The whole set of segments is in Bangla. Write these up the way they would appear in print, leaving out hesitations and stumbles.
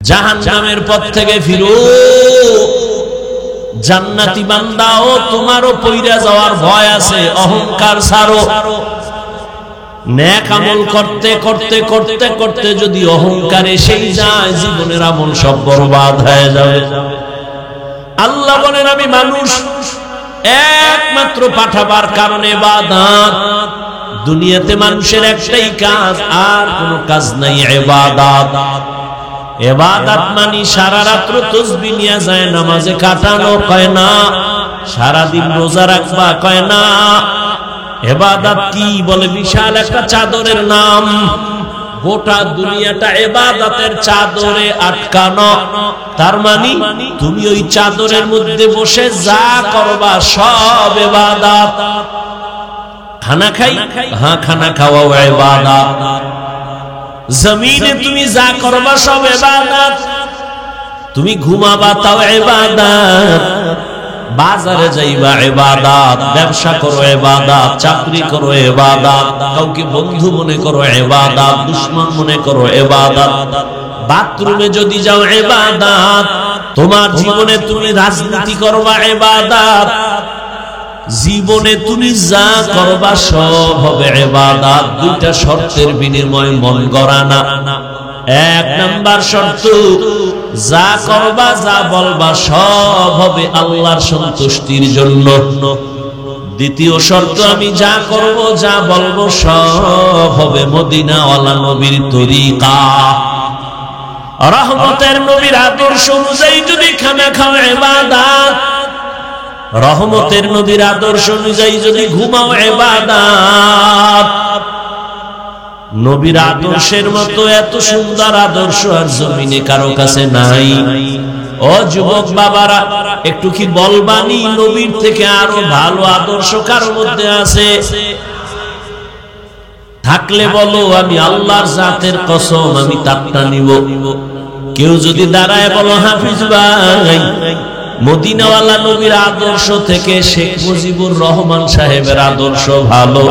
জাহান্নামের পথ থেকে ফিরো, জান্নাতি বান্দাও তোমারও পইরা যাওয়ার ভয় আছে, অহংকার ছাড়ো। নেক আমল করতে করতে করতে করতে যদি অহংকার এসেই যায়, জীবনের আমল সব বরবাদ হয়ে যাবে। আল্লাহ বলেন আমি মানুষ একমাত্র পাঠাবার কারণে ইবাদত। দুনিয়াতে মানুষের একটাই কাজ, আর কোনো কাজ নাই, ইবাদত। ইবাদত মানে সারা রাত্র তাসবিহ নিয়ে যায় নামাজে কাটানো, কয় না। সারা দিন রোজা রাখবা, কয় না। ইবাদত কি বলে? বিশাল একটা চাদরের নাম, গোটা দুনিয়াটা ইবাদতের চাদরে আটকানো। তার মানে তুমি ওই চাদরের মধ্যে বসে যা করবা সব ইবাদত। খানা খাই, হ্যাঁ খানা খাওয়াও ইবাদত। জমিনে তুমি যা করবা সব ইবাদত। তুমি ঘুমাবা তাও ইবাদত, বাজারে যাইবা ইবাদত, ব্যবসা করো ইবাদত, চাকরি করো ইবাদত, কাউকে বন্ধু মনে করো ইবাদত, দুশমন মনে করো ইবাদত। বাথরুমে যদি যাও ইবাদত, তোমার জীবনে তুমি রাজনীতি করবা ইবাদত, জীবনে তুমি যা করবা সব হবে ইবাদত। দুইটা শর্তের বিনিময়ে মন গড়ানা। এক নাম্বার শর্ত, যা করবা যা বলবা সব হবে আল্লাহর সন্তুষ্টির জন্য। দ্বিতীয় শর্ত, আমি যা করব যা বলবো সব হবে মদিনাওয়ালা নবীর তরিকা, রহমতের নবীর আদর্শ অনুযায়ী যদি খানা খাও ইবাদত, রহমতের নবীর আদর্শ অনুযায়ী যদি ঘুমাও ইবাদত। নবীর আদর্শের মতো এত সুন্দর আদর্শ আর জমিনে কারো কাছে নাই। ও যুবক বাবারা, একটু কি বলবানি নবীর থেকে আরো ভালো আদর্শ কারো মধ্যে আছে? থাকলে বলো, আমি আল্লাহর জাতের কসম আমি তারটা নিব। কেউ যদি দাঁড়ায় বলো, হাফিজ ভাই মদিনাওয়ালা নবীর আদর্শ থেকে শেখ মুজিবুর রহমান সাহেবের আদর্শ ভালো,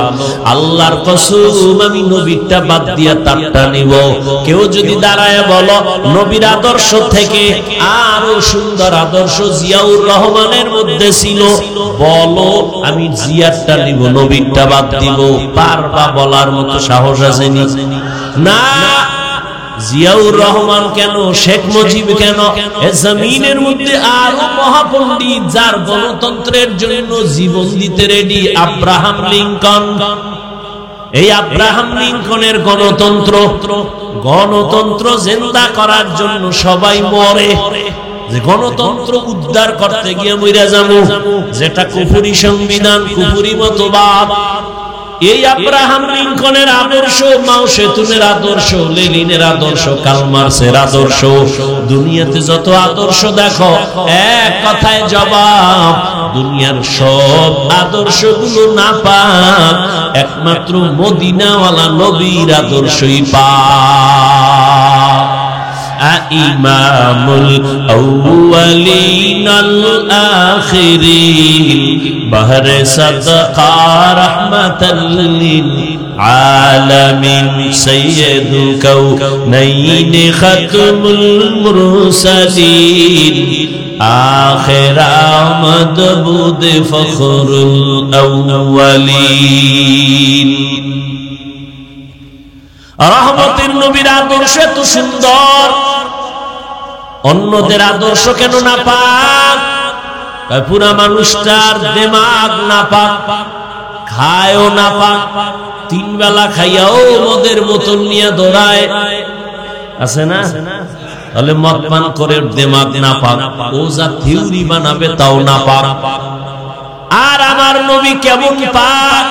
আল্লাহর কসম আমি নবীরটা বাদ দিয়া তারটা নিব। কেউ যদি দাঁড়ায় বলো, নবীর আদর্শ থেকে আরো সুন্দর আদর্শ জিয়াউর রহমানের মধ্যে ছিল, বলো আমি জিয়ারটা নিব, নবীরটা বাদ দিব। পারবা বলার মতো সাহস আছে না? জিয়াউর রহমান কেন, শেখ মুজিব কেন, এ জমিনের মধ্যে আরো মহাপণ্ডিত যার গণতন্ত্রের জন্য জীবন দিতে রেডি, আব্রাহাম লিঙ্কন। এই আব্রাহাম লিঙ্কনের গণতন্ত্র জিন্দা করার জন্য সবাই মরে, যে গণতন্ত্র উদ্ধার করতে গিয়ে মইরা যাবো, যেটা কুফরি সংবিধান, কুফরি মতবাদ। এই আব্রাহাম লিঙ্কনের আদর্শ, মাও সেতুনের আদর্শ, লেনিনের আদর্শ, কার্ল মার্ক্সের আদর্শ, দুনিয়াতে যত আদর্শ দেখো এক কথায় জবাব, দুনিয়ার সব আদর্শগুলো না পাক, একমাত্র মদিনাওয়ালা নবীর আদর্শই পাক। ইমামুল আউয়ালিন আল আখিরিন বাহরে সাদকা রাহমাতাল লিল আলামিন সাইয়্যিদু কাউনাইন খাতমুল মুরসালিন আখির আমদ বুদ ফখরুল আউয়ালিন। রহমতের নবীর আদর্শ এত সুন্দর, অন্যদের আদর্শ কেন না পাক? পুরা মানুষটার দিমাগ না পাক, খায়ও না পাক, তিন বেলা খাইয়াও মদের বোতল নিয়ে দৌড়ায়, আছে না? তাহলে মদ পান করে দিমাগ না পাক, ও যা থিওরি বানাবে তাও না পাক। আর আমার নবী কেমন পাক?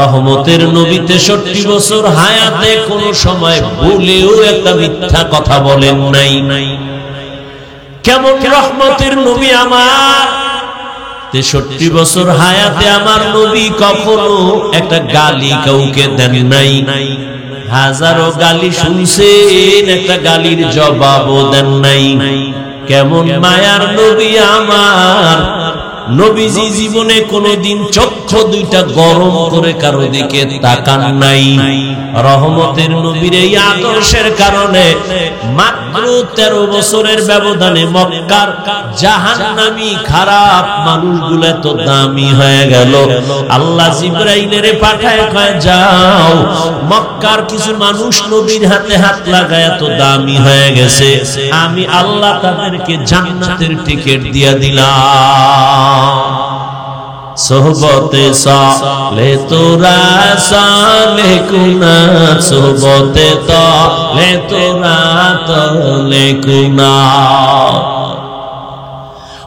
রহমতের নবী 63 বছর হায়াতে কোন সময় ভুলেও একটা মিথ্যা কথা বলেন নাই। কেমন রহমতের নবী আমার? 63 বছর হায়াতে আমার নবী কখনো একটা গালি কাউকে দেন নাই। হাজারো গালি শুনছেন, একটা গালির জবাবও দেন নাই। কেমন মায়ার নবী আমার, নবীজি জীবনে কোনোদিন চক্ষু দুইটা গরম করে কারো দিকে তাকান নাই। রহমতের নবীর এই আদর্শের কারণে মাত্র 13 বছরের ব্যবধানে মক্কার জাহান্নামী খারাপ মানুষগুলো এত দামি হয়ে গেল। আল্লাহ জিবরাইলের পাঠায় কয়, যাও মক্কার কিছু মানুষ নবীর হাতে হাত লাগায় এত দামি হয়ে গেছে, আমি আল্লাহ তাদেরকে জান্নাতের টিকিট দিয়া দিলাম। সোহবতে সালে তোরা সালে কুনা, সোহবতে তালে তোরা তালে কুনা।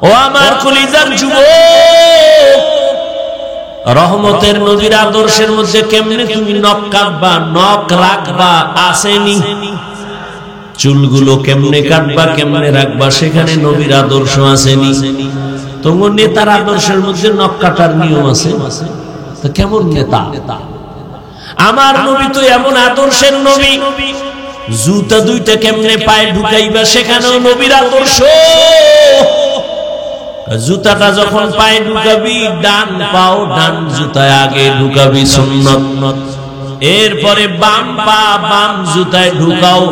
ও আমার কলিজার যুবক, রহমতের নবীর আদর্শের মধ্যে কেমনে তুমি নখ কাটবা, নখ রাখবা আসেনি। চুলগুলো কেমনে কাটবা, কেমনে রাখবা, সেখানে নবীর আদর্শ আসেনি। তোমার নেতার আদর্শের মধ্যে নখ কাটার নিয়ম আছে, তো কেমন নেতা? আমার নবী তো এমন আদর্শের নবী, জুতা দুইটা কেমনে পায়ে ঢুকাইবা সেখানেও নবীর আদর্শ। জুতাটা যখন পায়ে ঢুকাবি, ডান পাও ডান জুতায় আগে ঢুকাবি, সুন্নাত। এরপরে বাম পা বাম জুতায় ঢুকাও।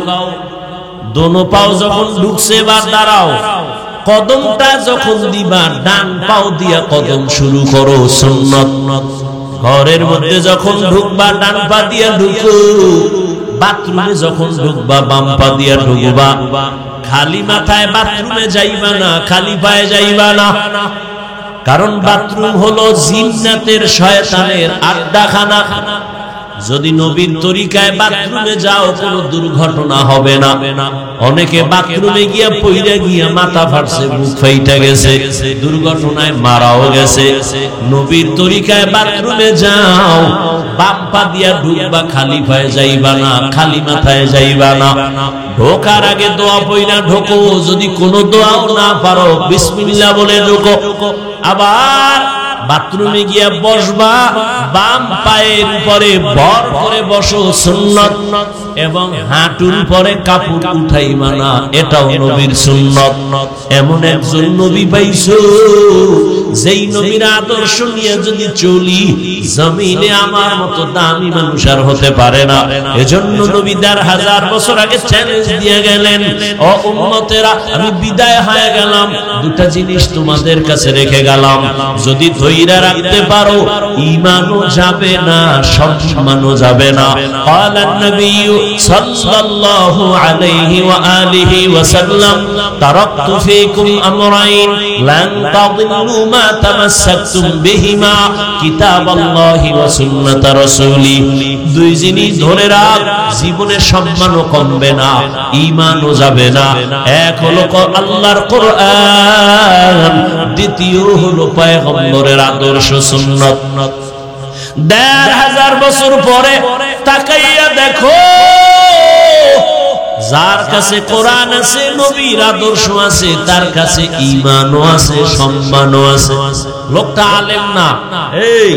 দোনো পাও যখন ঢুকছে এবার দাঁড়াও। কদমটা যখন দিবা, ডান পাও দিয়া কদম শুরু করো, সুন্নাত। ঘরের মধ্যে যখন ঢুকবা, ডান পা দিয়া ঢুকো। বাথরুমে যখন ঢুকবা, বাম পা দিয়া ঢুকবা। খালি মাথায় বাথরুমে যাইবা না, খালি পায়ে যাইবা না, কারণ বাথরুম হলো জিন্নাতের শয়তানের আড্ডাখানা। যদি নবীর তরিকায় বাথরুমে যাও, কোনো দুর্ঘটনা হবে না। অনেকে বাথরুমে গিয়া পইরা গিয়া মাথা ফাটছে, মুখ ফাইটা গেছে, দুর্ঘটনায় মারাও গেছে। নবীর তরিকায় বাথরুমে যাও, বাম পা দিয়া ঢুকবা, খালি পায়ে যাইবা না, খালি মাথায় যাইবা না। ঢোকার আগে দোয়া পইরা ঢোকো, যদি কোনো দোয়াও না পারো বিসমিল্লাহ বলে ঢোকো। আবার বাথরুমে গিয়া বসবা, বাম পায়ের উপরে ভর করে বসো, সুন্নাত। এবং হাঁটুর পরে কাপড় উঠাইবা না, এটাও নবীর সুন্নাত। এমন একজন নবী পাইছো, যেই নবীর আদর্শ নিয়ে যদি চলি, জমিনে আমার মতো দামি মানুষ আর হতে পারে না। এজন্য নবী 1000 বছর আগে চ্যালেঞ্জ দিয়ে গেলেন, ও উম্মতেরা, আমি বিদায় হয়ে গেলাম, দুটা জিনিস তোমাদের কাছে রেখে গেলাম, যদি ধৈর্য রাখতে পারো ঈমানও যাবে না, সম্মানও যাবে না। ক্বালান নবী সাল্লাল্লাহু আলাইহি ওয়া আলিহি ওয়া সাল্লাম, তারাকতু ফীকুম আমরাইন লান তাদিল্লু মা তামাসসাকতুম বিহিমা, কিতাবাল্লাহি ওয়া সুন্নাত রাসূলি। দুই জিনিস ধরে রাখ, জীবনে সম্মানও কমবে না, ঈমানও যাবে না। এক হলো আল্লাহর কোরআন, দ্বিতীয় হলো পয়গম্বরের আদর্শ, সুন্নাত। 1000 বছর পরে তাকাইয়া দেখো, যার কাছে কোরআন আছে, নবীর আদর্শ আছে, তার কাছে ঈমানও আছে, সম্মানও আছে। লোকটা আলেম না, এই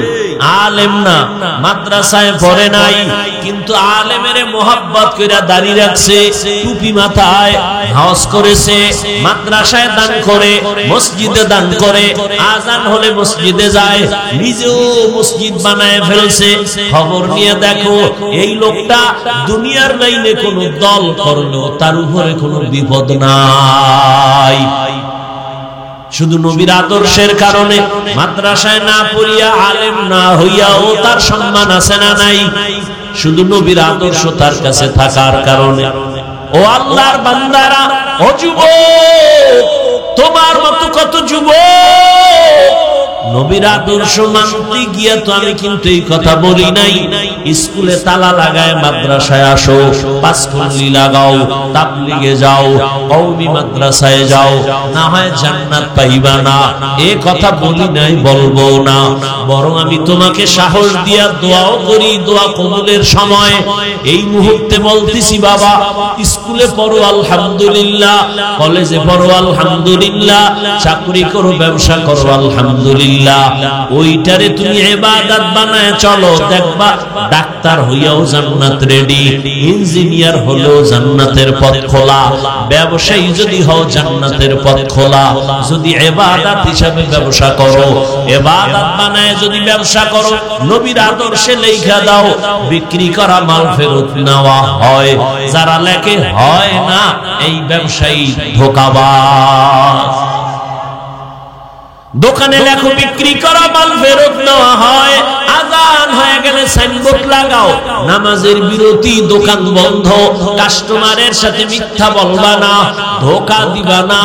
আলেম না, মাদ্রাসায় পড়ে নাই, কিন্তু আলেমের মোহাব্বত কইরা দাড়ি রাখছে, টুপি মাথায়, হজ করেছে, মাদ্রাসায় দান করে, মসজিদে দান করে, আজান হলে মসজিদে যায়, নিজেও মসজিদ বানায় ফেলছে। খবর নিয়ে দেখো, এই লোকটা দুনিয়ার লাইনে কোনো দল করলো, তার উপরে কোনো বিপদ নাই। শুধু নবীর আদর্শের কারণে মাদ্রাসায় না পড়িয়া, আলেম না হইয়াও তার সম্মান আছে না নাই? শুধু নবীর আদর্শ তার কাছে থাকার কারণে। ও আল্লাহর বান্দারা, ও যুবক, তোমার মতো কত যুবক নবীর আদর্শ মানতে গিয়া, তো আমি কিন্তু এই কথা বলি নাই স্কুলে তালা লাগায় মাদ্রাসায় আসো, পাঁচফুল্লি লাগাও, তাবলিগে যাও, কওমি মাদ্রাসায় যাও, না হয় জান্নাত পাইবা না, এ কথা বলি নাই, বলবো না। বরং আমি তোমাকে সাহস দিয়া দোয়াও করি, দোয়া কবুলের সময় এই মুহূর্তে বলতেছি, বাবা স্কুলে পড়ো আলহামদুলিল্লাহ, কলেজে পড়ো আলহামদুলিল্লাহ, চাকরি করো, ব্যবসা করো আলহামদুলিল্লাহ, ওইটারে তুমি ইবাদত বানায় চলো, দেখবা ডাক্তার হইয়াও জান্নাত রেডি, ইঞ্জিনিয়ার হলেও জান্নাতের পথ খোলা, ব্যবসায়ী যদি হও জান্নাতের পথ খোলা। যদি ইবাদত হিসাবে ব্যবসা করো, ইবাদত বানায় যদি ব্যবসা করো, নবীর আদর্শে লেখা দাও, বিক্রি করা মাল ফেরত নেওয়া হয়, যারা লেখে হয় না, এই ব্যবসায়ী ধোঁকাবাজ। দোকানে লেখো বিক্রি করা মাল ফেরত নেওয়া হয়, আযান হয়ে গেলে সাইনবোর্ড লাগাও, নামাজের বিরতি, দোকান বন্ধ, কাস্টমারের সাথে মিথ্যা বলবা না, ধোঁকা দিবা না।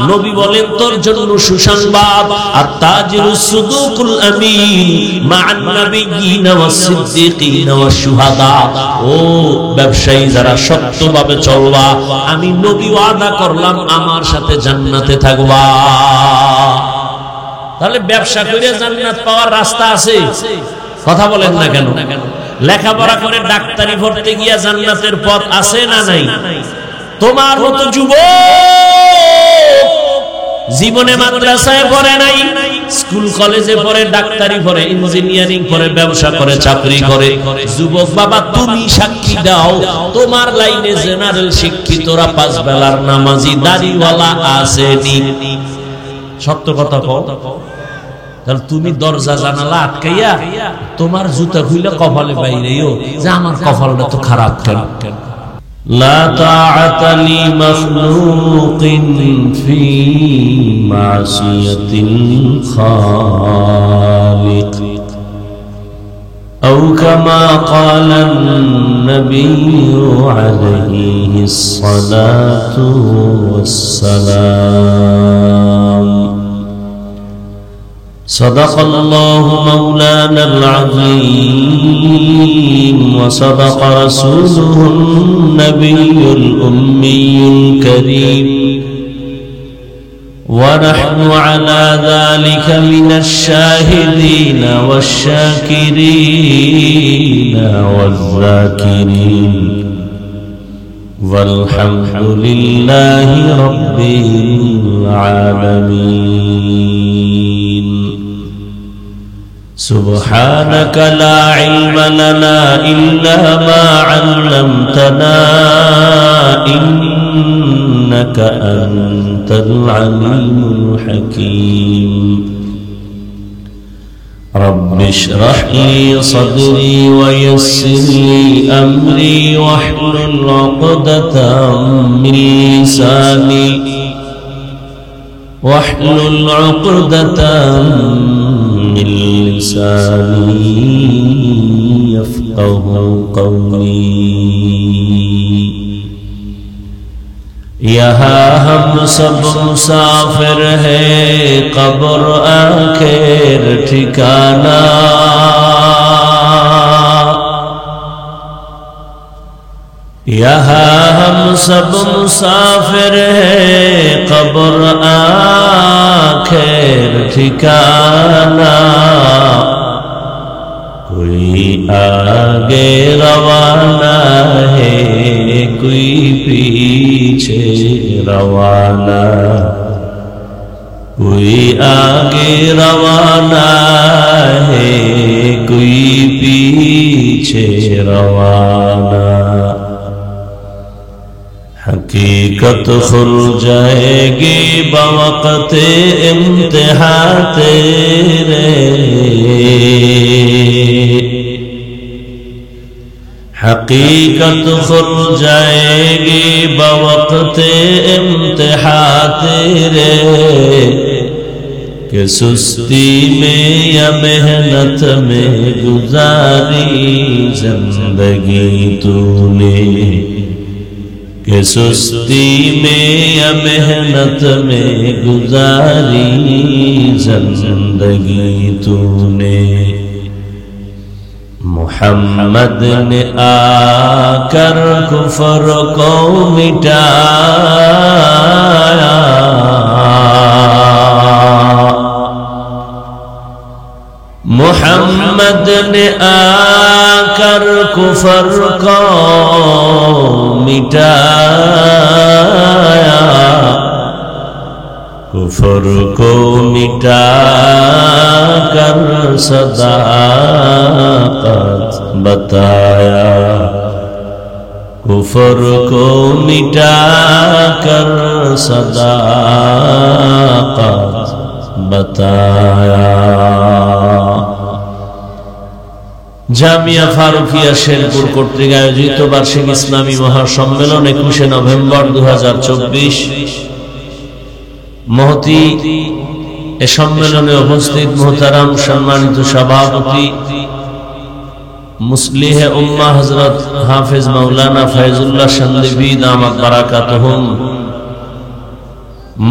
নবী বলেন তোর জন্য সুসংবাদ, আর তাজিরুস সুদুকুল আমিন মা'আন নাবিয়্যিনা ওয়াস সিদ্দিকিনা ওয়াস শুহাদা। ও ব্যবসায়ী যারা সত্যভাবে চলবা, আমি নবী ওয়াদা করলাম আমার সাথে জান্নাতে থাকবা। তাহলে ব্যবসা করে জান্নাত পাওয়ার রাস্তা আছে, কথা বলেন না কেন? লেখাপড়া করে ডাক্তারি পড়তে গিয়া জান্নাতের পথ আছে না নাই? তোমার মতো যুবক জীবনে মাদ্রাসায় পড়ে নাই, স্কুল কলেজে পড়ে, ডাক্তারি পড়ে, ইঞ্জিনিয়ারিং পড়ে, ব্যবসা করে, চাকরি করে, যুবক বাবা তুমি সাক্ষী দাও, তোমার লাইনে জেনারেল শিক্ষিতরা, পাঁচ বেলার নামাজি, দাড়িওয়ালা আসেনি। সত্য কথা কও। তাহলে তুমি দরজা জানালা আটকাইয়া তোমার জুতা খুইলে কপালে বাইরেও যে আমার কপালটা তো খারাপ কেন? লা তাআতা লি মাখলুকিন ফি মাসিয়াতিল খালিক أو كما قال النبي عليه الصلاة والسلام صدق الله مولانا العظيم وصدق رسوله النبي الأمي الكريم ونحن على ذلك من الشاهدين والشاكرين والذاكرين والحمد لله رب العالمين سبحانك لا علم لنا إلا ما علمتنا إنك أنت العليم الحكيم رب اشرح لي صدري ويسر لي أمري واحلل عقدة من لساني واحلل عقدة من لساني يفقه قولي یہاں ہم سب مسافر ہیں قبر آخر ٹھکانہ یہاں ہم سب مسافر ہیں قبر آخر ٹھکانہ کوئی آگے روانہ ہے کوئی پیچھے روانہ کوئی آگے روانہ ہے کوئی پیچھے روانہ حقیقت کھل جائے گی بوقت امتحان تیرے حقیقت کھل جائے گی بوقت امتحان تیرے کہ سستی میں یا محنت میں گزاری زندگی تو نے کہ سستی میں یا محنت میں گزاری زندگی تو نے محمد نے آ کر کفر کو مٹایا محمد نے آ کر کفر کو مٹایا کفر کو مٹا کر صداقت बताया, कुफर को मिटा कर सदाकत बताया। জামিয়া ফারুকিয়া শেরপুর কর্তৃক আয়োজিত বার্ষিক ইসলামী মহাসম্মেলন 21 নভেম্বর 2024 মহতি এ সম্মেলনে উপস্থিত মুহতারাম সম্মানিত সভাপতি মুসলিহ উম্মাহ হযরত হাফেজ মাওলানা ফয়জুল্লাহ শান্দিবি দামাত বারাকাতুহুম,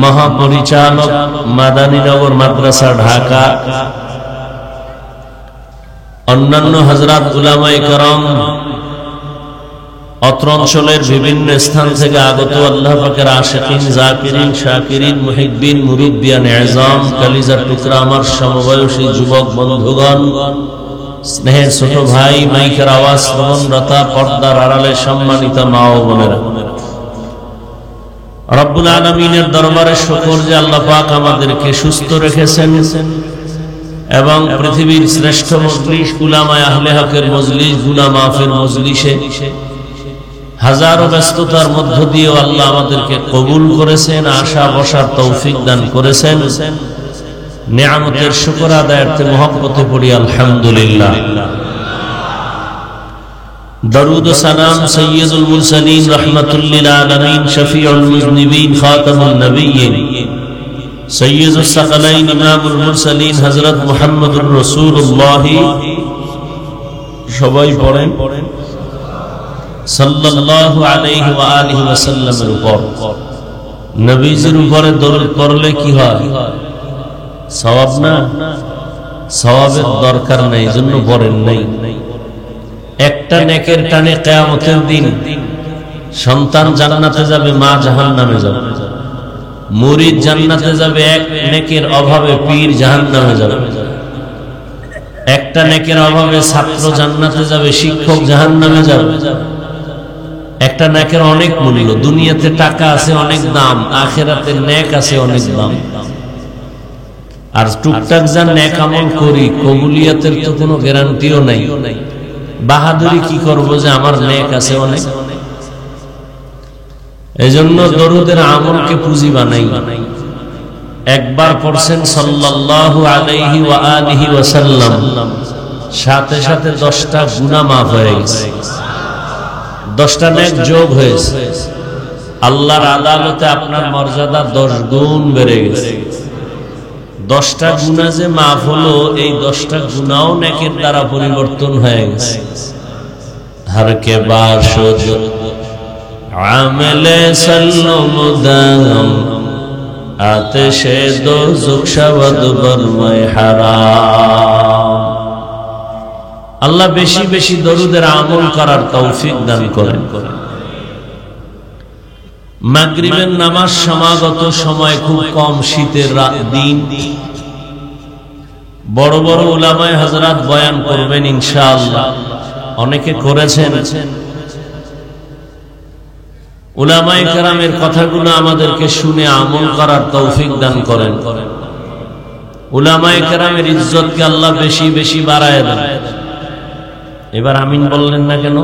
মহাপরিচালক মাদানীনগর মাদ্রাসা ঢাকা, অন্যান্য হযরত উলামায়ে কেরাম, অত্র অঞ্চলের বিভিন্ন স্থান থেকে আগত আল্লাহ পাকের আশিকিন, জাকিরিন, শাকিরিন, মুহিব্বিন, মুরিব্বিয়ান ইজাম, কলিজার টুকরা আমার সমবয়সী যুবক বন্ধুগণ, স্নেহের ছোট ভাই, মাইকের আওয়াজ শ্রবণরতা, পর্দার আড়ালে সম্মানিত মা ও বোনেরা, রব্বুল আলামিনের দরবারে শুকর যে আল্লাহ পাক আমাদেরকে সুস্থ রেখেছেন এবং পৃথিবীর শ্রেষ্ঠ মজলিস উলামায়ে আহলে হকের মজলিস, গুনাহ মাফের মজলিসে হাজারো ব্যস্ততার মধ্য দিয়েও আল্লাহ আমাদেরকে কবুল করেছেন, আশা বসার তৌফিক দান করেছেন। নিয়ামতের শুকর আদায়ার্থে মহব্বতে পড়ি আলহামদুলিল্লাহ। দরুদ ও সালাম সাইয়্যিদুল মুরসালিন রাহমাতুল লিল আলামিন শফিউল মুযনিবিন খাতামুন নবিয়্যিন সৈয়দুস সাকালাইন ইমামুল মুরসালিন হযরত মুহাম্মদুর রাসূলুল্লাহ সবাই পড়েন সাল্লাল্লাহু আলাইহি ওয়া আলিহি ওয়াসাল্লামের উপর। নবীজির উপরে দরুদ পড়লে কি হয়? সওয়াব না? সওয়াবের দরকার নাই, এজন্য পড়েন নাই। একটা নেকের টানে কিয়ামতের দিন সন্তান জান্নাতে যাবে, মা জাহান্নামে যাবে। মুরিদ জান্নাতে যাবে, এক নেকের অভাবে পীর জাহান্নামে যাবে। একটা নেকের অভাবে ছাত্র জান্নাতে যাবে, শিক্ষক জাহান্নামে যাবে। একটা নেকের অনেক মূল্য। দুনিয়াতে টাকা আছে, অনেক দাম। আখিরাতে নেক আছে, অনেক দাম। আর টুকটাক যা নেক আমল করি, কবুলিয়াতের তো কোনো গ্যারান্টিও নাই। বাহাদুরি কি করবো যে আমার নেক আছে অনেক? এজন্য দরুদের আমলকে পুঁজি বানাই। একবার পড়ছেন সাল্লাল্লাহু আলাইহি ওয়া আলিহি ওয়াসাল্লাম, সাথে সাথে 10টা গুনাহ মাফ হয়ে গেছে, 10টা নেক যোগ হয়েছে। আল্লাহর আদালতে আপনার মর্যাদা 10 গুণ বেড়ে গেছে। 10টা গুনাহ যে মাফ হলো, এই 10টা গুনাহও নেকের দ্বারা পরিবর্তন হয়ে গেছে। হর কে বাশদ আমলে সাল্লুম দাম আতশে দোজখ শাওয়াদ বরমায়ে হারাম। আল্লাহ বেশি বেশি দরুদের আমল করার তৌফিক দান করেন। মাগরিবের নামাজ সমাগত সময় খুব কম, শীতের দিন। বড় বড় উলামায়ে হযরত বয়ান করবেন ইনশাআল্লাহ, অনেকে করেছেন। উলামায়ে কেরামের কথাগুলো আমাদেরকে শুনে আমল করার তৌফিক দান করেন। উলামায়ে কেরামের ইজ্জতকে আল্লাহ বেশি বেশি বাড়ায় দেন। এবার আমিন বললেন না কেন?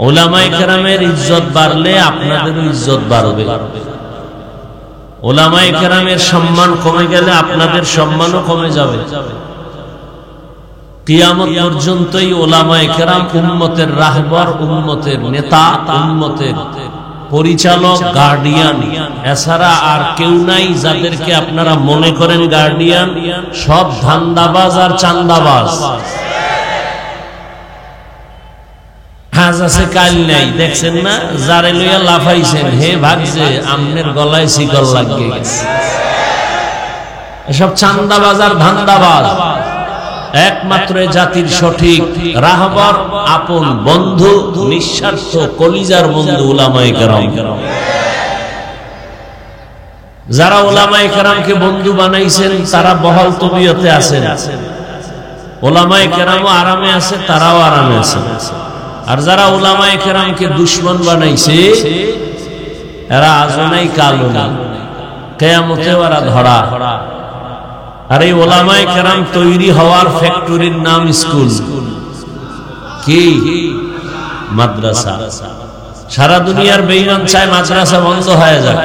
উলামায়ে কেরামের ইজ্জত বাড়লে আপনাদেরও ইজ্জত বাড়বে। উলামায়ে কেরামের সম্মান কমে গেলে আপনাদের সম্মানও কমে যাবে। কিয়ামত পর্যন্তই উলামায়ে কেরাম উম্মতের রাহবার, উম্মতের নেতা, উম্মতের পরিচালক, গার্ডিয়ান, এছাড়া আর কেউ নাই যাদেরকে আপনারা মনে করেন গার্ডিয়ান। সব ধান্দাবাজ আর চান্দাবাজ। আজ আছে কাল নাই, দেখছেন না? যারে লইয়া লাফাইছেন হে ভাগছে, আমনের গলায় শিকল লাগিয়ে গেছে। এসব চান্দাবাজ আর ধান্দাবাজ। একমাত্র জাতির সঠিক রাহবার, আপন বন্ধু, নিঃস্বার্থ কলিজার বন্ধু উলামায়ে কেরাম। যারা উলামায়ে কেরামকে বন্ধু বানাইছেন তারা বহাল তবিয়তে আছেন। উলামায়ে কেরামও আরামে আছে, তারাও আরামে আছে। আর যারা উলামায়ে কেরামকে দুশমন বানাইছে এরা আজও নাই কালও নাই, কিয়ামতে ওরা ধরা। আর এই উলামায়ে কেরাম তৈরি হওয়ার ফ্যাক্টরির নাম স্কুল। কি মাদ্রাসা। সারা দুনিয়ার বেঈমান চায় মাদ্রাসা বন্ধ হয়ে যাক।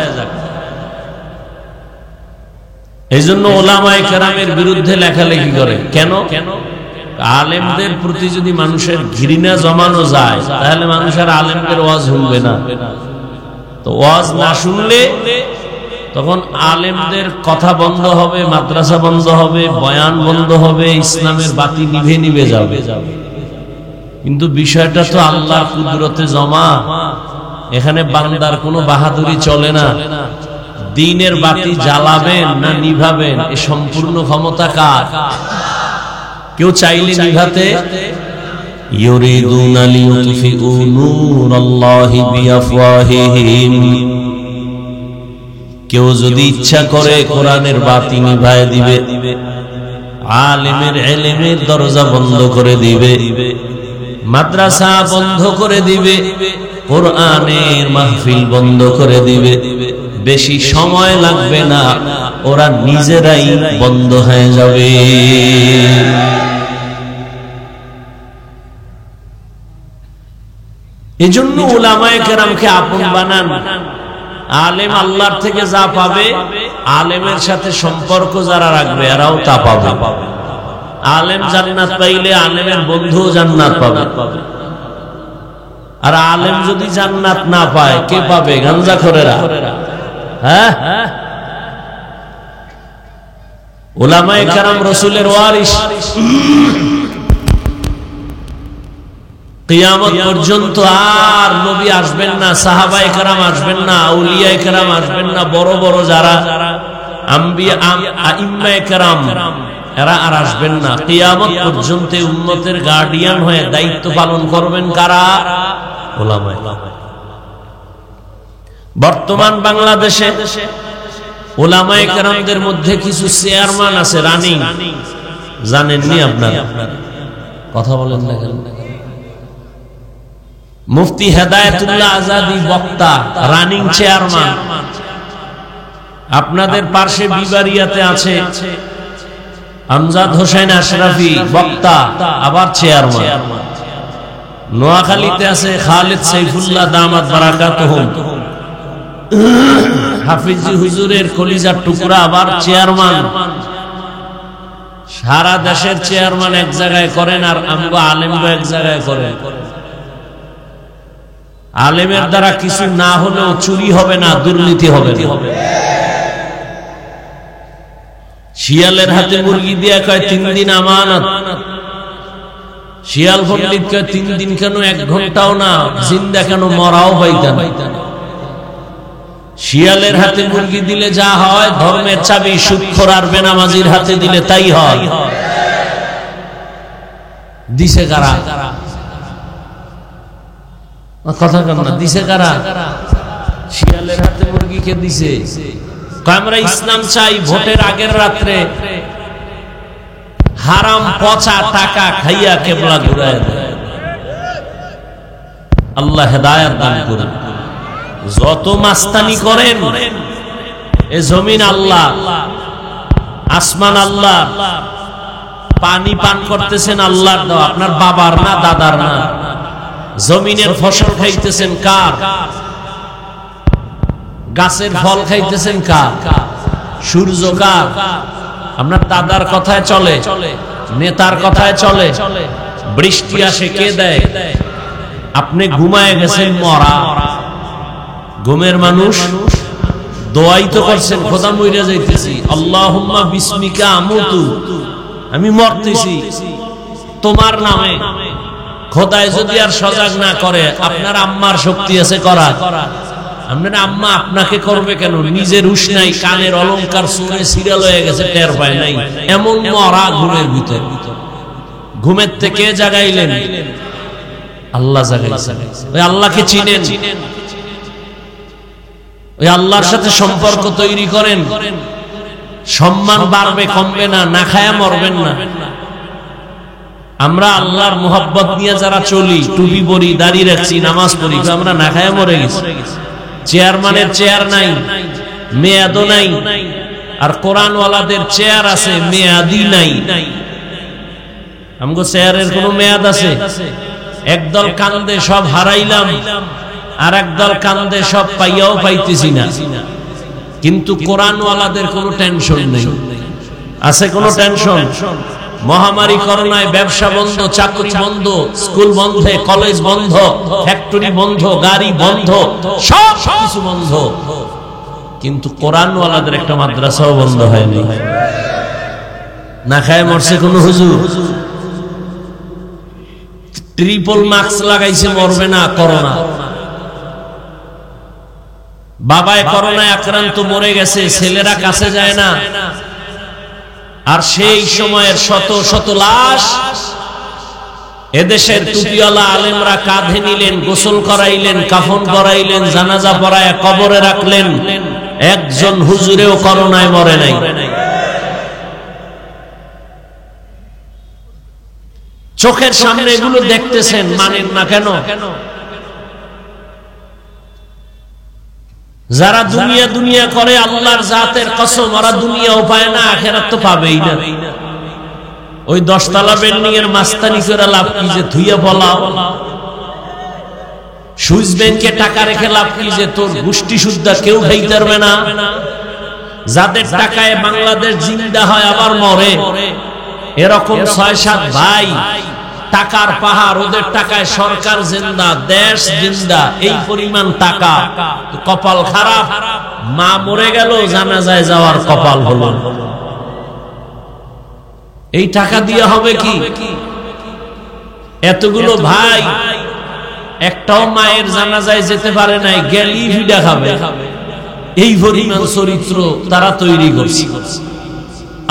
এই জন্য ওলামায়ে কেরামের বিরুদ্ধে লেখালেখি করে। কেন? আলেমদের প্রতি যদি মানুষের ঘৃণা জমানো যায় তাহলে মানুষের আলেমদের ওয়াজ শুনবে না। তো ওয়াজ না শুনলে তখন আলেমদের কথা বন্ধ হবে, মাদ্রাসা বন্ধ হবে, বয়ান বন্ধ হবে, ইসলামের বাতি নিভে নিভে যাবে। কিন্তু বিষয়টা তো আল্লাহর কুদরতে জমা। এখানে বান্দার কোনো বাহাদুরি চলে না। দ্বীনের বাতি জ্বালাবেন না নিভাবেন এ সম্পূর্ণ ক্ষমতা কার? কেউ চাইলে নিভাতে, ইউরিদুনা লিইউতফিউ নূরাল্লাহি বিআফওয়াহিহিম, কেউ যদি ইচ্ছা করে কোরআনের বাতি নিভায় দিবে, আলেমের ইলমের দরজা বন্ধ করে দিবে, মাদ্রাসা বন্ধ করে দিবে, কোরআনের মাহফিল বন্ধ করে দিবে। বেশি সময় লাগবে না, ওরা নিজেরাই বন্ধ হয়ে যাবে। এজন্য উলামায়ে কেরামকে আপন বানান। আলেম আল্লাহর থেকে যা পাবে, আলেমের সাথে সম্পর্ক যারা রাখবে এরাও তা পাবে। আলেম জান্নাত পাইলে আলেমের বন্ধুও জান্নাত পাবে। আর আলেম যদি জান্নাত না পায় কে পাবে? গাঞ্জাখোরেরা। হ্যাঁ, উলামায়ে কেরাম রাসূলের ওয়ারিস। কিয়ামত পর্যন্ত আর নবী আসবেন না, সাহাবায়ে কেরাম আসবেন না, আউলিয়ায়ে কেরাম আসবেন না, বড় বড় যারা আম্বিয়া আইম্মায়ে কেরাম এরা আর আসবেন না। কিয়ামত পর্যন্ত উম্মতের গার্ডিয়ান হয়ে দায়িত্ব পালন করবেন কারা? উলামায়ে। বর্তমান বাংলাদেশে উলামায়ে কেরামদের মধ্যে কিছু চেয়ারম্যান আছে রানিং, জানেননি আপনারা? কথা বলেন না কেন? মুফতি হেদায়েতুল্লাহ আজাদি বক্তা, রানিং চেয়ারম্যান। আপনাদের পাশে বিবারিয়াতে আছে আমজাদ হোসেন আশরাফি, বক্তা, আবার চেয়ারম্যান। নোয়াখালীতে আছে খালিদ সাইফুল্লাহ দামাত বারাকাতুহুম, হাফিজি হুজুরের কলিজার টুকরা, আবার চেয়ারম্যান। সারা দেশের চেয়ারম্যান এক জায়গায় করেন আর আমগো আলেমগো এক জায়গায় করেন। আলেমের দ্বারা কিছু না হলেও চুরি হবে না, দুর্নীতি হবে না। শিয়ালের হাতে মুরগি দিয়া কয় 3 দিন আমানত, শিয়াল পণ্ডিত কয় 3 দিন কেন, 1 ঘন্টাও না, জিন্দা কেন, মরাও পাইতাম। শিয়ালের হাতে মুরগি দিলে যা হয়, ধর্মের চাবি সুদখোর আর বেনামাজির হাতে দিলে তাই হয়। দিছে কারা? কথা কেন না? দিছে কারা? শিয়ালের হাতে মুরগিকে দিছে। আমরা ইসলাম চাই, ভোটের আগের রাত্রে হারাম পচা টাকা খাইয়া কেবলা ঘুরায় দেয়। আল্লাহ হেদায়েত দান করুন। যত মাস্তানি করেন, এ জমিন আল্লাহ, আসমান আল্লাহ, পানি পান করতেছেন আল্লাহর দেওয়া, আপনার বাবার না, দাদার না। জমিনের ফসল খাইতেছেন কার? গাছের ফল খাইতেছেন কার? সূর্য কার? আপনার দাদার কথায় চলে, নেতার কথায় চলে। বৃষ্টি আসে কে দেয়? আপনি ঘুমায় গেছেন মরা, ঘুমের মানুষ দোয়াই তো করছেন, খোদা মইরা যাইতেছি, আল্লাহুম্মা বিসমিকা আমুতু, আমি মরতেছি তোমার নামে। খোদায় যদি আর সজাগ না করে, আপনার আম্মার শক্তি আছে করা? আপনার আম্মা আপনাকে করবে কেন? নিজের হুঁশ নাই, কানের অলংকার শুনে সিরিয়াল হয়ে গেছে, টের পায় নাই, এমন মরা ঘুমের ভিতর। ঘুমের থেকে জাগাইলেন? আল্লাহ জাগাইছেন। ওই আল্লাহকে চিনেন, ওই আল্লাহর সাথে সম্পর্ক তৈরি করেন, সম্মান বাড়বে, কমবে না, না খায়া মরবেন না। আমরা আল্লাহর মোহাব্বত নিয়ে যারা চলি, টুপি পরি, দাড়ি রাখছি, নামাজ পড়ি, আমরা না খায়া মরে গেছি। চেয়ারম্যানের চেয়ার নাই, মেয়াদও নাই, আর কোরআনওয়ালাদের চেয়ার আছে, মেয়াদি নাই। আমগো চেয়ারের কোনো মেয়াদ আছে? একদল কান্দে সব হারাইলাম, আর একদল কান্দে সব পাইয়াও পাইতেছি না। কিন্তু কোরআনওয়ালাদের কোনো টেনশন নেই। আছে কোনো টেনশন? মহামারী করোনায় ব্যবসা বন্ধ, চাকরি বন্ধ, স্কুল বন্ধ, কলেজ বন্ধ, ফ্যাক্টরি বন্ধ, গাড়ি বন্ধ, সব কিছু বন্ধ, কিন্তু কোরআনওয়ালাদের একটা মাদ্রাসাও বন্ধ হয়নি। না খায় মরছে কোন হুজুর? ট্রিপল মাস্ক লাগাইছে, মরবে না করোনা। বাবায় করোনায় আক্রান্ত, মরে গেছে, ছেলেরা কাছে যায় না। আর সেই সময়ের শত শত লাশ এদেশের টুপিওয়ালা আলেমরা কাঁধে নিলেন, গোসল করাইলেন, কাফন পরাইলেন, জানাজা পড়ায় কবরে রাখলেন। একজন হুজুরেও করোনায় মরে নাই। চোখের সামনে এগুলো দেখতেছেন, মানেন না কেন? যারা দুনিয়া দুনিয়া করে, আল্লাহর জাতের কসম, ওরা দুনিয়াও পায় না, আখিরাত তো পাবেই না। ওই 10 তলা বিল্ডিং এর মাস্তানি করে লাভ কি? যে ধুইয়া বলাও। সুইস ব্যাংকে টাকা রেখে লাভ কি? যে তোর গোষ্ঠী সুদ্ধা কেউ খাইতে পারবে না। যাদের টাকায় বাংলাদেশ জিন্দা হয় আবার মরে, এরকম 6-7 ভাই, টাকার পাহাড়, ওদের টাকায় সরকার জিন্দা, দেশ জিন্দা, এই পরিমাণ টাকা। কপাল খারাপ, মা মরে গেল, জানাজায় যাওয়ার কপাল হলো। এই টাকা দিয়ে হবে কি? এতগুলো ভাই একটাও মায়ের জানাজায় যেতে পারে নাই, গেলি ভিডা খাবে। এই পরিমাণ চরিত্র তারা তৈরি করছে।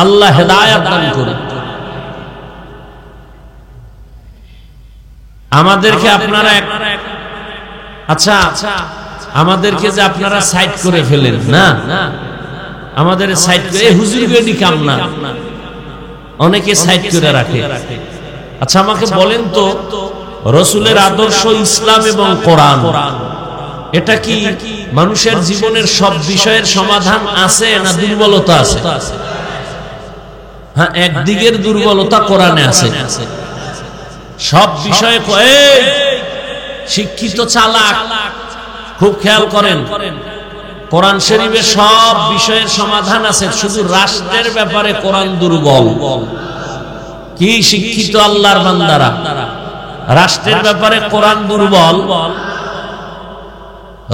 আল্লাহ হেদায়েত দান করুন। আমাদেরকে আপনারা আচ্ছা, আমাদেরকে যে আপনারা সাইড করে ফেলেন না, আমাদের সাইড করে হুজুর গেডি কাম না, অনেকে সাইড করে রাখে। আচ্ছা আমাকে বলেন তো, রাসূলের আদর্শ, ইসলাম এবং কোরআন, এটা কি মানুষের জীবনের সব বিষয়ের সমাধান আছে না দুর্বলতা আছে? হ্যাঁ, একদিকের দুর্বলতা কোরআনে আছে। সব বিষয়ে শিক্ষিত চালাক, খুব খেয়াল করেন, কোরআন শরীফে সব বিষয়ের সমাধান আছে, শুধু রাষ্ট্রের ব্যাপারে কোরআন দুর্বল। কি শিক্ষিত আল্লাহর বান্দারা, রাষ্ট্রের ব্যাপারে কোরআন দুর্বল।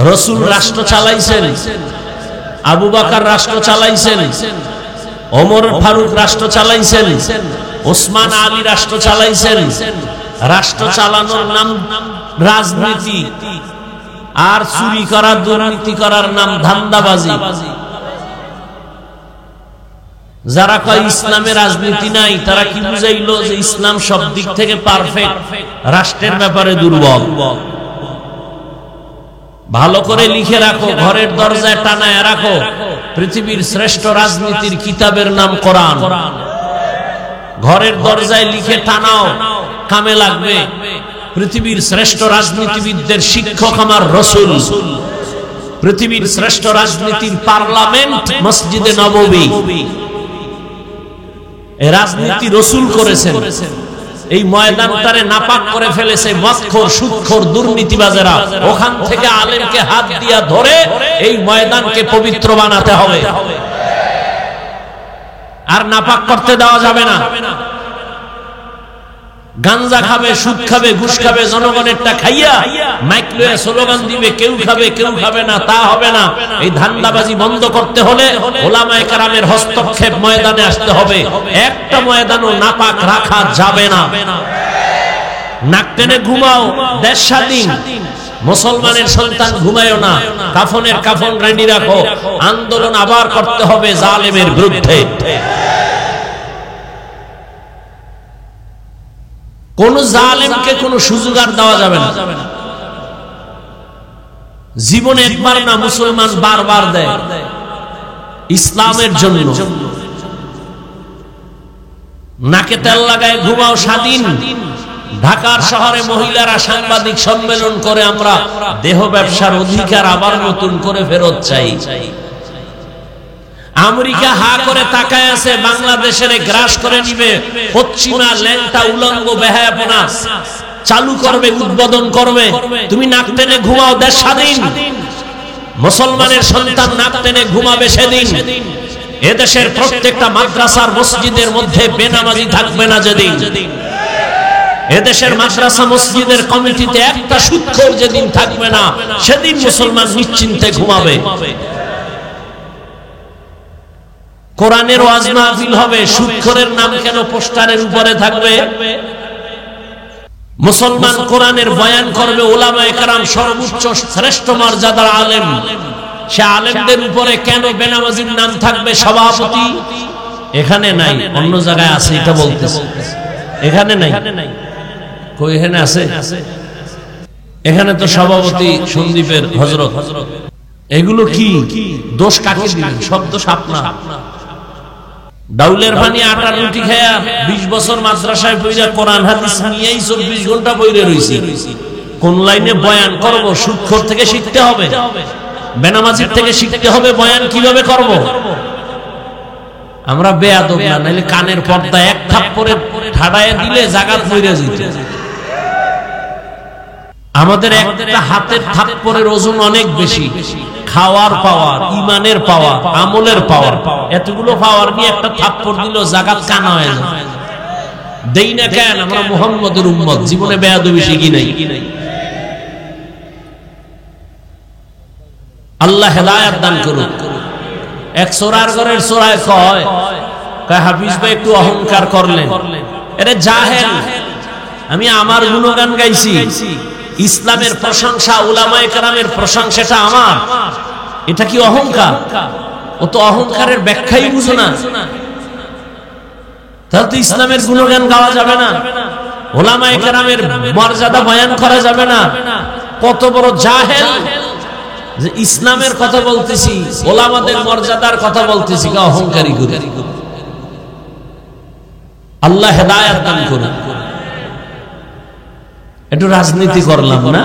রাসূল রাষ্ট্র চালাইছেন, আবু বকর রাষ্ট্র চালাইছেন, ওমর ফারুক রাষ্ট্র চালাইছেন, ওসমান আলী রাষ্ট্র চালাইছেন। রাষ্ট্র চালানোর নাম রাজনীতি, আর চুরি করা, দুর্নীতি করার নাম ধান্দাবাজি। যারা কয় ইসলামে রাজনীতি নাই, তারা কি বুঝাইলো? যে ইসলাম সব দিক থেকে পারফেক্ট, রাষ্ট্রের ব্যাপারে দুর্বল। ভালো করে লিখে রাখো, ঘরের দরজায় টানায় রাখো, পৃথিবীর শ্রেষ্ঠ রাজনীতির কিতাবের নাম কোরআন। ঘরের দরজায় লিখে টানাও, কামে লাগবে। পৃথিবীর শ্রেষ্ঠ রাজনীতিবিদদের শিক্ষক আমার রাসূল। পৃথিবীর শ্রেষ্ঠ রাজনীতির পার্লামেন্ট মসজিদে নববী। এই রাজনীতি রাসূল করেছেন। এই ময়দানটারে নাপাক করে ফেলেছে মদখোর, সুদখোর, দুর্নীতিবাজেরা। ওখান থেকে আলেমকে হাত দিয়া ধরে এই ময়দানকে পবিত্র বানাতে হবে, আর নাপাক করতে দেওয়া যাবে না। গাঞ্জা খাবে, সুদ খাবে, ঘুষ খাবে, জনগণেরটা খাইয়া মাইক লয়ে স্লোগান দিবে, কেউ খাবে কেউ খাবে না, তা হবে না। এই ধান্দাবাজি বন্ধ করতে হলে ওলামায়ে কেরামের হস্তক্ষেপ ময়দানে আসতে হবে। একটা ময়দানও নাপাক রাখা যাবে না। নাক টেনে ঘুমাও, দেশ স্বাধীন। মুসলমানের সন্তান ঘুমায়ও না, কাফনের কাফন রেডি রাখো। আন্দোলন আবার করতে হবে জালেমের বিরুদ্ধে। কোন জালেমকে কোন সুযোগ আর দেওয়া যাবে না। জীবনে একবার না, মুসলমান বারবার দেয় ইসলামের জন্য। নাকে তেল লাগায় ঘুমাও, স্বাধীন। ঢাকার শহরে মহিলারা সাংবাদিক সম্মেলন করে আমরা দেহ ব্যবসার অধিকার আবার নতুন করে ফেরত চাই। আমেরিকা হা করে তাকায় আছে, বাংলাদেশের গ্রাস করে নিবে পশ্চিমা ল্যাংটা উলঙ্গ বেহায়াপনা। চালু করবে, উদ্বোধন করবে, তুমি নাক টেনে ঘুমাও, দেশ স্বাধীন। মুসলমানের সন্তান নাক টেনে ঘুমাবে সেদিন। এদেশের প্রত্যেকটা মাদ্রাসার মসজিদের মধ্যে বেনামাজি থাকবে না যেদিন, এদেশের মাদ্রাসা মসজিদের কমিটিতে একটা সুদখোর যেদিন থাকবে না, সেদিন মুসলমান নিশ্চিন্তে ঘুমাবে। কোরআনের ওয়াজ মাহফিল হবে, সুদখোরের নাম কেন পোস্টারের উপরে থাকবে? মুসলমান কোরআনের বয়ান করবে, উলামায়ে কেরাম সর্বোচ্চ শ্রেষ্ঠ মর্যাদার আলেম, সে আলেমদের উপরে কেন বেনামাজির নাম থাকবে? সভাপতি এখানে নাই, অন্য জায়গায় আছে, এটা বলতেছে। এখানে নাই, কই এখানে আছে? এখানে তো সভাপতি সন্দীপের হযরত। এগুলো কি দোষ কাকে দিলেন? সব দোষ আপনার। ডাউলের পানি আটার রুটি খায়া 20 বছর মাদ্রাসায় পড়া কোরআন হাদিস নিয়েই 24 ঘন্টা পড়ে রইছি। কোন লাইনে বয়ান করব? সুদখোর থেকে শিখতে হবে, বেনামাজির থেকে শিখতে হবে বয়ান কিভাবে করব। আমরা বেয়াদব না, নাইলে কানের পর্দা এক থাপ্পড়ে ঠাড়ায় দিলে জাগাত মইরা যেত। আমাদের একটা হাতের থাপ্পড়ের ওজন অনেক বেশি। খাওয়ার পাওয়ার, ইমানের পাওয়ার, আমলের পাওয়ার, এতগুলো পাওয়ার নিয়ে একটা থাপ্পড় দিল জাগাত কানা হয়ে যায়। দেই না কেন? আমরা মুহাম্মদের উম্মত, জীবনে বেয়াদবি শিখি নাই। আল্লাহ হেদায়েত দান করুন। এক সোরার ঘরের সোরায় কয় হাফিজ ভাই একটু অহংকার করলেন। আরে জাহেল, আমি আমার গুণগান গাইছি, ইসলামের প্রশংসা, উলামায়ে কেরামের প্রশংসাটা আমার। এটা কি অহংকার? ও তো অহংকারের ব্যাখ্যাই বুঝো না। তাহলে তো ইসলামের গুণগান গাওয়া যাবে না, উলামায়ে কেরামের মর্যাদা বয়ান করা যাবে না। কত বড় জাহেল যে ইসলামের কথা বলতেছি, ওলামাদের মর্যাদার কথা বলতেছি, অহংকারী করে। আল্লাহ হেদায়েত দান করুন। একটু রাজনীতি করলাম না,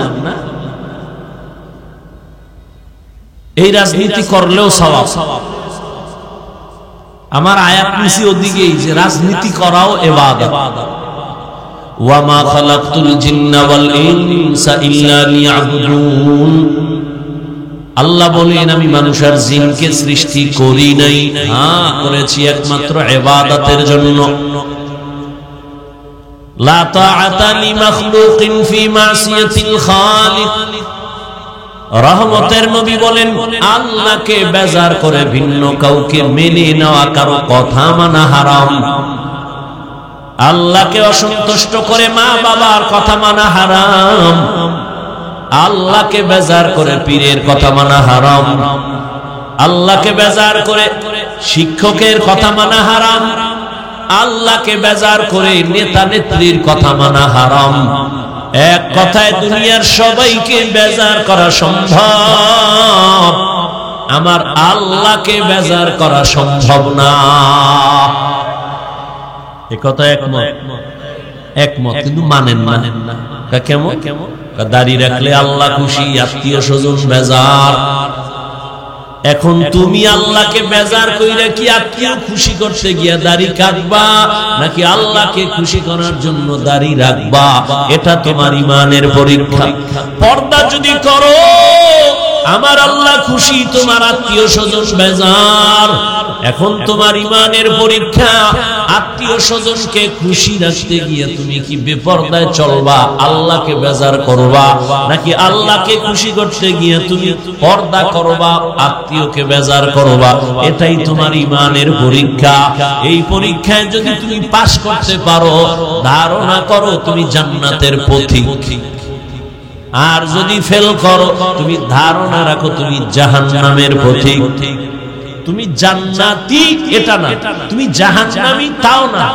এই রাজনীতি করলেও সওয়াব। আমার আয়াত নিচে ওদিকেই যে রাজনীতি করাও ইবাদত। ওয়া মা খালাকতুল জিন্না ওয়াল ইনসা ইল্লা লিয়াবুদুন। আল্লাহ বলেন আমি মানুষ আর জিনকে সৃষ্টি করি নাই, হ্যাঁ করেছি একমাত্র ইবাদতের জন্য। লা তাআতা লিমাখলুকিন ফি মাসিয়াতিল খালিক। রহমতের নবী বলেন আল্লাহকে বেজার করে ভিন্ন কাউকে মেনে নেওয়া, কারো কথা মানা হারাম। আল্লাহকে অসন্তুষ্ট করে মা বাবার কথা মানা হারাম। আল্লাহকে বেজার করে পীরের কথা মানা হারাম। আল্লাহকে বেজার করে শিক্ষকের কথা মানা হারাম। আল্লাহকে বেজার করে নেতা নেত্রীর কথা মানা হারাম। এক কথায় দুনিয়ার সবাইকে বেজার করা সম্ভব, আমার আল্লাহকে বেজার করা সম্ভব না। এ কথা একমত, কিন্তু মানেন না। কেমন? দাড়ি রাখলে আল্লাহ খুশি, আত্মীয় স্বজন বেজার। এখন তুমি আল্লাহকে বেজার কইরা কি আত্মীয় খুশি করতে গিয়া দাড়ি কাটবা, নাকি আল্লাহকে খুশি করার জন্য দাড়ি রাখবা? এটা তোমার ইমানের পরীক্ষা। পর্দা যদি করো, আমার আল্লাহ খুশি, তোমার আত্মীয় স্বজন বেজার। এখন তোমার ইমানের পরীক্ষা, আত্মীয় স্বজনকে খুশি রাখতে গিয়ে তুমি কি বেপরদায় চলবা, আল্লাহকে বেজার করবা, নাকি আল্লাহকে খুশি করতে গিয়ে তুমি পর্দা করবা, আত্মীয়কে বেজার করবা? এটাই তোমার ইমানের পরীক্ষা। এই পরীক্ষায় যদি তুমি পাস করতে পারো, ধারণা করো তুমি জান্নাতের পথিক। আর যদি ফেল করো, তুমি ধারণা রাখো তুমি জাহান্নামের পথিক। তুমি জান্নাতি এটা না, তুমি জাহান্নামী তাও না,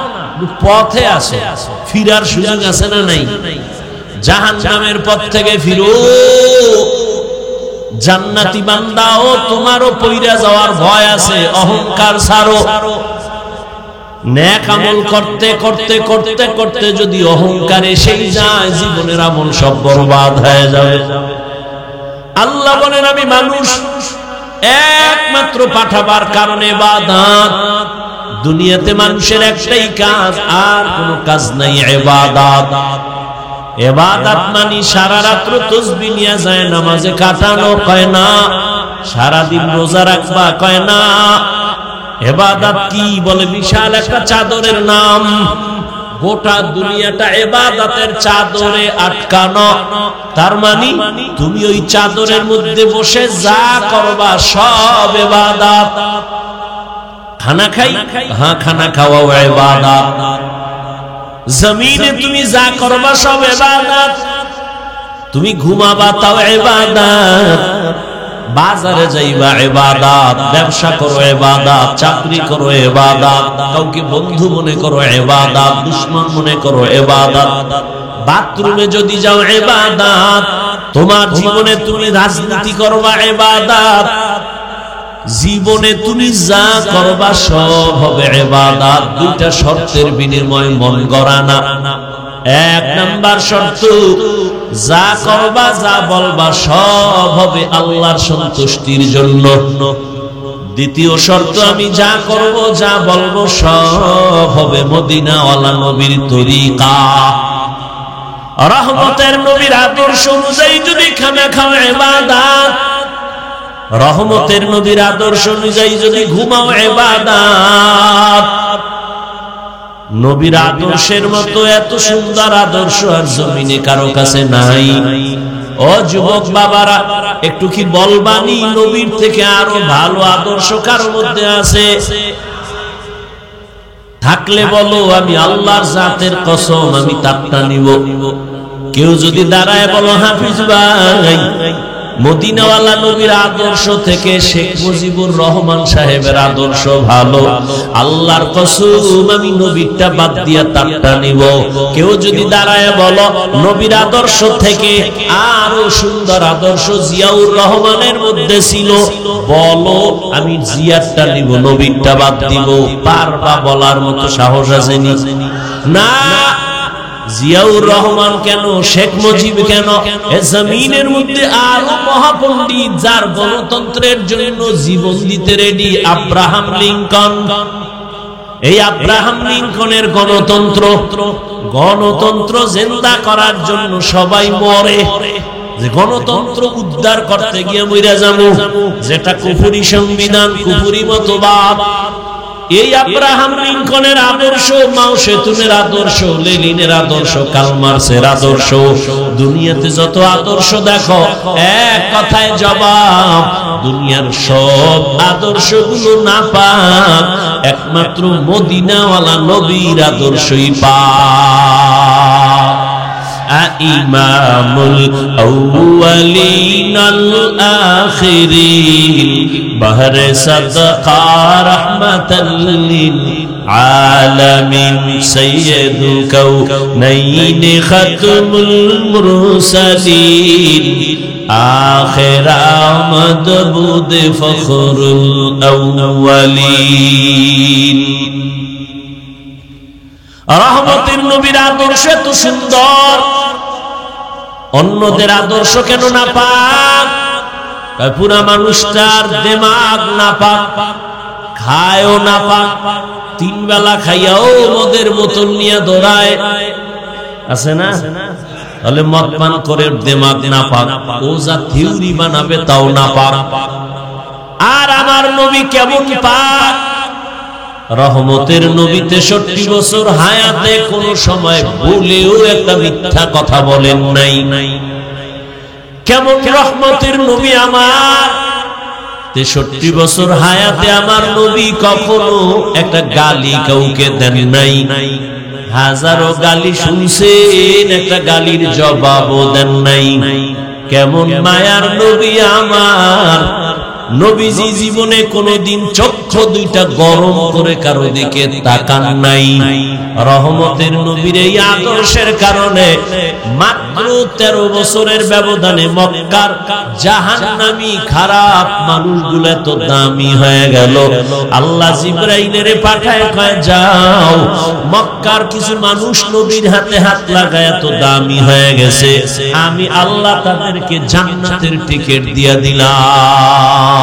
পথে আছো, ফিরার সুযোগ আছে না নাই? জাহান্নামের পথ থেকে ফিরো। জান্নাতি বান্দাও তোমারও পইরা যাওয়ার ভয় আছে, অহংকার ছাড়ো। নেক আমল করতে করতে করতে করতে যদি অহংকার এসেই যায়, জীবনের আমল সব বরবাদ হয়ে যাবে। আল্লাহ বলেন আমি মানুষ একমাত্র পাঠাবার কারণে ইবাদত। দুনিয়াতে মানুষের একটাই কাজ, আর কোনো কাজ নাই ইবাদত। ইবাদত মানে সারা রাত্র তাসবিহ নিয়ে যায় নামাজে কাটানো, কয় না। সারা দিন রোজা রাখবা, কয় না। ইবাদত কি বলে? বিশাল একটা চাদরের নাম, গোটা দুনিয়াটা ইবাদতের চাদরে আটকানো। তার মানে তুমি ওই চাদরের মধ্যে বসে যা করবা সব ইবাদত। খানা খাই, হ্যাঁ খানা খাওয়াও ইবাদত। জমিনে তুমি যা করবা সব ইবাদত। তুমি ঘুমাবা তাও ইবাদত, বাজারে যাইবা ইবাদত, ব্যবসা করো ইবাদত, চাকরি করো ইবাদত, কাউকে বন্ধু মনে করো ইবাদত, দুশমন মনে করো ইবাদত, বাথরুমে যদি যাও ইবাদত, তোমার জীবনে তুমি রাজনীতি করবা ইবাদত, জীবনে তুমি যা করবা সব হবে ইবাদত। দুইটা শর্তের বিনিময়ে মন গড়া না। এক নাম্বার শর্ত, যা করবা যা বলবা সব হবে আল্লাহর সন্তুষ্টির জন্য। দ্বিতীয় শর্ত, আমি যা করব যা বলবো সব হবে মদিনাওয়ালা নবীর তরিকা, রহমতের নবীর আদর্শ অনুযায়ী যদি খানা খাও ইবাদত, রহমতের নবীর আদর্শ অনুযায়ী যদি ঘুমাও ইবাদত। নবীর আদর্শের মতো এত সুন্দর আদর্শ আর জমিনে কারো কাছে নাই। ও যুবক বাবারা, একটু কি বলবানি নবীর থেকে আরো ভালো আদর্শ কারো মধ্যে আছে? থাকলে বলো, আমি আল্লাহর জাতের কসম আমি তারটা নিব। কেউ যদি দাঁড়ায় বলো, হাফিজ ভাই মদিনাওয়ালা নবীর আদর্শ থেকে শেখ মুজিবুর রহমান সাহেবের আদর্শ ভালো, আল্লাহর কসম আমি নবীরটা বাদ দিয়া তারটা নিব। কেউ যদি দাঁড়ায় বলো নবীর আদর্শ থেকে আরো সুন্দর আদর্শ জিয়াউর রহমানের মধ্যে ছিল, বলো আমি জিয়ারটা নিব, নবীরটা বাদ দিব। পারবা বলার মতো সাহস আছে না? জিয়াউর রহমান কেন, শেখ মুজিব কেন, জমিনের মধ্যে আরো মহাপণ্ডিত যার গণতন্ত্রের জন্য জীবন দিতে রেডি, আব্রাহাম লিঙ্কন। এই আব্রাহাম লিঙ্কনের গণতন্ত্র জিন্দা করার জন্য সবাই মরে, যে গণতন্ত্র উদ্ধার করতে গিয়ে মইরা যাবো, যেটা কুফরি সংবিধান, কুফরি মতবাদ। এই আব্রাহাম লিঙ্কনের আদর্শ, মাও সেতুনের আদর্শ, লেনিনের আদর্শ, কার্ল মার্ক্সের আদর্শ, দুনিয়াতে যত আদর্শ দেখো এক কথায় জবাব, দুনিয়ার সব আদর্শগুলো নাপাক, একমাত্র মদিনাওয়ালা নবীর আদর্শই পাক। ইমামুল আউয়ালিনাল আখিরিন বাহরে সাদকা রাহমাতাল লিল আলামিন সাইয়্যিদু কাউনাইন খাতমুল মুরসালিন আখির আমদ বুদ ফখরুল আউয়ালিন। রহমতের নবীর আদর্শ এত সুন্দর, অন্যদের আদর্শ কেন না পাক? পুরা মানুষটার দিমাগ না পাক, খায়ও না পাক, তিন বেলা খাইয়াও মদের বোতল নিয়ে দৌড়ায়, আছে না? তাহলে মদ পান করে দিমাগ না পাক, ও যা থিওরি বানাবে তাও না পাক। আর আমার নবী কেমন পাক? রহমতের নবী 63 বছর হায়াতে কোন সময় ভুলেও একটা মিথ্যা কথা বলেন নাই। কেমন রহমতের নবী আমার! 63 বছর হায়াতে আমার নবী কখনো একটা গালি কাউকে দেন নাই। হাজারো গালি শুনছেন, একটা গালির জবাবও দেন নাই। কেমন মায়ার নবী আমার! নবীজি জীবনে কোনদিন চক্ষু দুইটা গরম করে কারো দিকে তাকান নাই। রহমতের নবীর এই আদর্শের কারণে মাত্র 13 বছরের ব্যবধানে মক্কার জাহান্নামী খারাপ মানুষগুলো এত দামি হয়ে গেল। আল্লাহ জিবরাইলের পাঠায় কয়, যাও মক্কার কিছু মানুষ নবীর হাতে হাত লাগায় এত দামি হয়ে গেছে, আমি আল্লাহ তাদেরকে জান্নাতের টিকিট দিয়া দিলাম।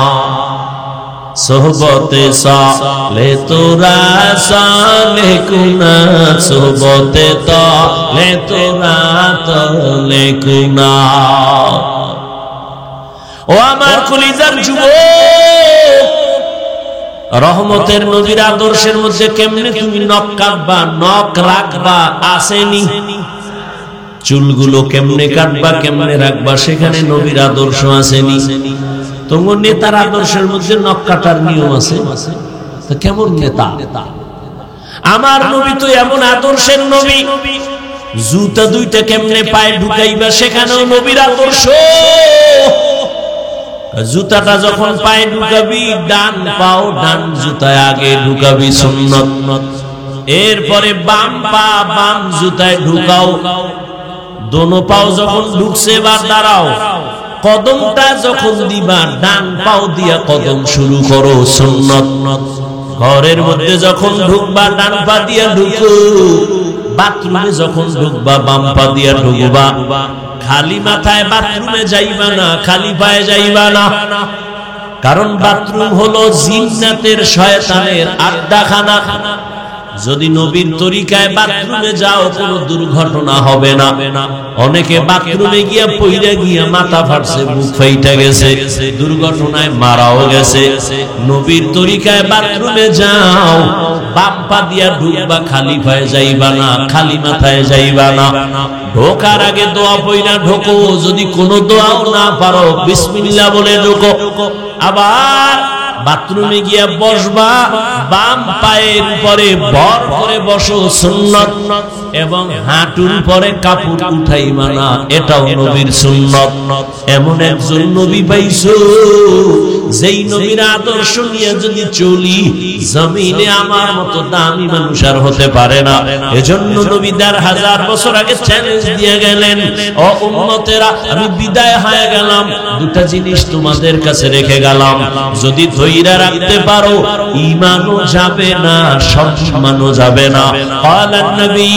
সোহবতে সালে তোরা সালে কুনা সোহবতে তালে তোরা তালে কুনা। ও আমার কলিজার যুবক, রহমতের নবীর আদর্শের মধ্যে কেমনে তুমি নখ কাটবা, নখ রাখবা আসেনি? চুলগুলো কেমনে কাটবা, কেমনে রাখবা, সেখানে নবীর আদর্শ আসেনি? তোমার নেতার আদর্শের মধ্যে নখ কাটার নিয়ম আছে, তো কেমন নেতা? আমার নবী তো এমন আদর্শের নবী, জুতা দুইটা কেমনে পায়ে ঢুকাইবা সেখানেও নবীর আদর্শ। জুতাটা যখন পায়ে ঢুকাবি, ডান পাও ডান জুতায় আগে ঢুকাবি সুন্নত, এরপরে বাম পা বাম জুতায় ঢুকাও। দোনো পাও যখন ঢুকছে এবার দাঁড়াও, কদমটা যখন দিবা ডান পাও দিয়া কদম শুরু করো সুন্নত। ঘরের মধ্যে যখন ঢুকবা ডান পা দিয়া ঢুকো, বাথরুমে যখন ঢুকবা বাম পা দিয়া ঢুকবা। খালি মাথায় বাথরুমে যাইবা না, খালি পায়ে যাইবা না, কারণ বাথরুম হলো জিন্নাতের শয়তানের আড্ডাখানা। যদি নবীর তরিকায় বাথরুমে যাও কোনো দুর্ঘটনা হবে না। অনেকে বাথরুমে গিয়া পইরা গিয়া মাথা ফাটছে, মুখ ফাইটা গেছে, দুর্ঘটনায় মারাও গেছে। নবীর তরিকায় বাথরুমে যাও, বাম পা দিয়া ঢুকবা, খালি পায়ে যাইবা না, খালি মাথায় যাইবা না। ঢোকার আগে দোয়া পইরা ঢোকো, যদি কোনো দোয়াও না পারো বিসমিল্লাহ বলে ঢোকো। আবার বাথরুমে গিয়া বসবা, বাম পায়ের উপরে ভর করে বসো সুন্নত, এবং হাঁটুর পরে কাপড় উঠাইবা না, এটাও নবীর সুন্নত। এমন একজন নবী পাইছো, যেই নবীর আদর্শ নিয়ে যদি চলি, জমিনে আমার মতো দামি মানুষ আর হতে পারে না। এজন্য নবী ১৫০০ বছর আগে চ্যালেঞ্জ দিয়ে গেলেন, ও উম্মতেরা আমি বিদায় হয়ে গেলাম, দুটা জিনিস তোমাদের কাছে রেখে গেলাম, যদি ধৈর্য রাখতে পারো ঈমানও যাবে না, সম্মানও যাবে না। ক্বালান নবী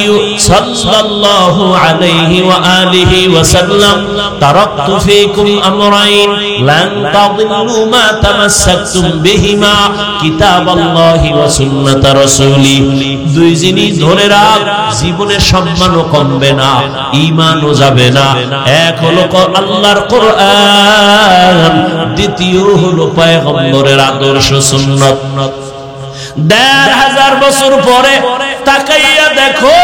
সাল্লাল্লাহু আলাইহি ওয়া আলিহি ওয়া সাল্লাম, তারাকতু ফীকুম আমরাইন লান তাদিল্লু মা তামাসসাকতুম বিহিমা কিতাবাল্লাহি ওয়া সুন্নাত রাসূলি। দুই জিনিস ধরে রাখ, জীবনে সম্মানও কমবে না, ঈমানও যাবে না। এক হলো আল্লাহর কোরআন, দ্বিতীয় হলো পয়গম্বরের আদর্শ সুন্নাত। ১৫০০ বছর পরে তাকাইয়া দেখো,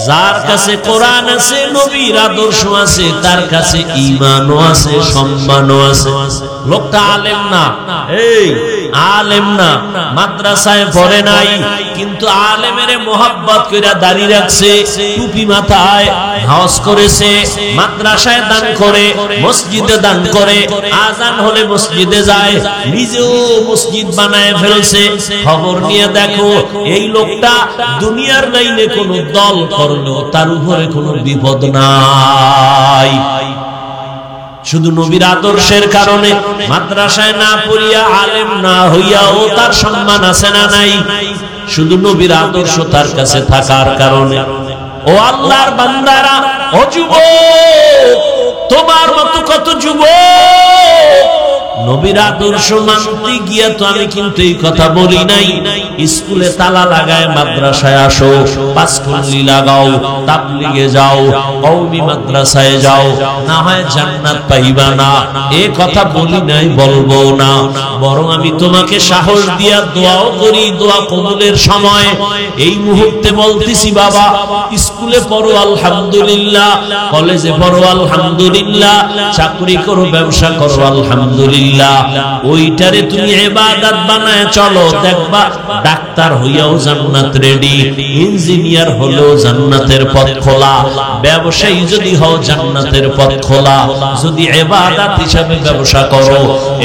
যার কাছে কোরআন আছে, নবীর আদর্শ আছে, তার কাছে ঈমানও আছে, সম্মানও আছে। লোকটা আলেম না, এই আলেম না, মাদ্রাসায় পড়ে নাই, কিন্তু আলেমের মোহাব্বত কইরা দাড়ি রাখছে, টুপি মাথায়, হজ করেছে, মাদ্রাসায় দান করে, মসজিদে দান করে, আজান হলে মসজিদে যায়, নিজেও মসজিদ বানায় ফেলছে। খবর নিয়ে দেখো, এই লোকটা দুনিয়ার লাইনে কোন দল করলো, তার উপরে কোনো বিপদ নাই। শুধু নবীর আদর্শের কারণে মাদ্রাসায় না পড়িয়া, আলেম না হইয়াও তার সম্মান আছে না নাই? শুধু নবীর আদর্শ তার কাছে থাকার কারণে। ও আল্লাহর বান্দারা, ও যুবক, তোমার মতো কত যুবক নবীর আদর্শ মানতে গিয়া, তো আমি কিন্তু এই কথা বলি নাই স্কুলে তালা লাগায় মাদ্রাসায় আসো, পাঁচকুল্লি লাগাও, তাবলিগে যাও, কওমি মাদ্রাসায় যাও, না হয় জান্নাত পাইবা না, এ কথা বলি নাই, বলবো না। বরং আমি তোমাকে সাহস দিয়া দোয়াও করি, দোয়া কবুলের সময় এই মুহূর্তে বলতেছি, বাবা স্কুলে পড়ো আলহামদুলিল্লাহ, কলেজে পড়ো আলহামদুলিল্লাহ, চাকরি করো, ব্যবসা করো আলহামদুলিল্লাহ, ওইটারে তুমি ইবাদত বানায় চলো, দেখবা ডাক্তার হইয়াও জান্নাত রেডি, ইঞ্জিনিয়ার হলেও জান্নাতের পথ খোলা, ব্যবসায়ী যদি হও জান্নাতের পথ খোলা। যদি ইবাদত হিসাবে ব্যবসা করো,